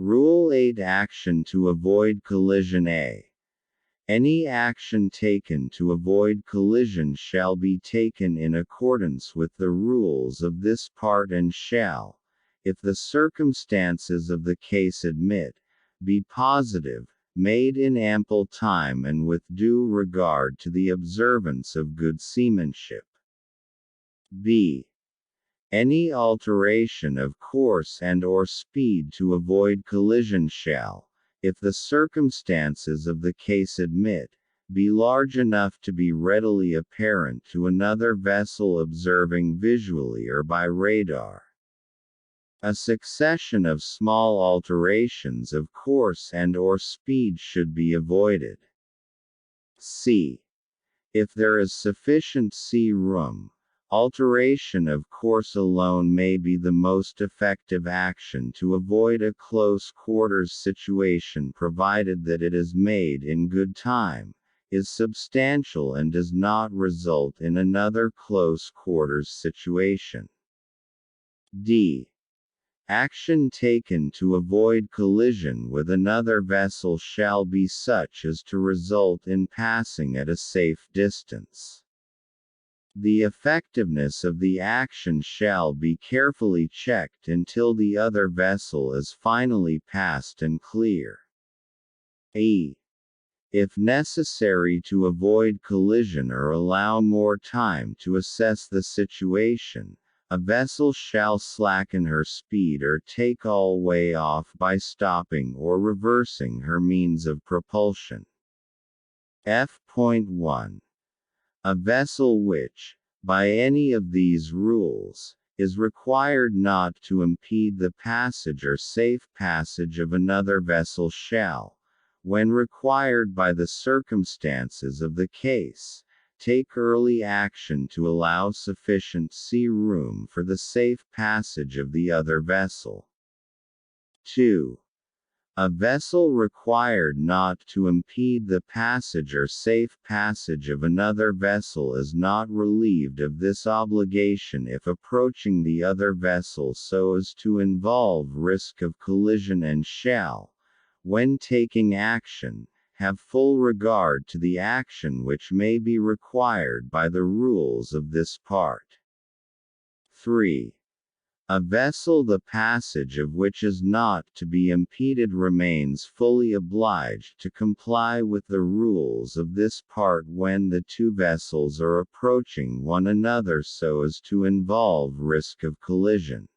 Rule 8 Action to avoid collision A. Any action taken to avoid collision shall be taken in accordance with the rules of this part and shall, if the circumstances of the case admit, be positive, made in ample time and with due regard to the observance of good seamanship. B. Any alteration of course and/or speed to avoid collision shall, if the circumstances of the case admit, be large enough to be readily apparent to another vessel observing visually or by radar. A succession of small alterations of course and/or speed should be avoided. C. If there is sufficient sea room, alteration of course alone may be the most effective action to avoid a close quarters situation provided that it is made in good time, is substantial and does not result in another close quarters situation. D. Action taken to avoid collision with another vessel shall be such as to result in passing at a safe distance. The effectiveness of the action shall be carefully checked until the other vessel is finally passed and clear. E. If necessary to avoid collision or allow more time to assess the situation, a vessel shall slacken her speed or take all way off by stopping or reversing her means of propulsion. F.1. A vessel which, by any of these rules, is required not to impede the passage or safe passage of another vessel shall, when required by the circumstances of the case, take early action to allow sufficient sea room for the safe passage of the other vessel. 2. A vessel required not to impede the passage or safe passage of another vessel is not relieved of this obligation if approaching the other vessel so as to involve risk of collision and shall, when taking action, have full regard to the action which may be required by the rules of this part. 3. A vessel the passage of which is not to be impeded remains fully obliged to comply with the rules of this part when the two vessels are approaching one another so as to involve risk of collision.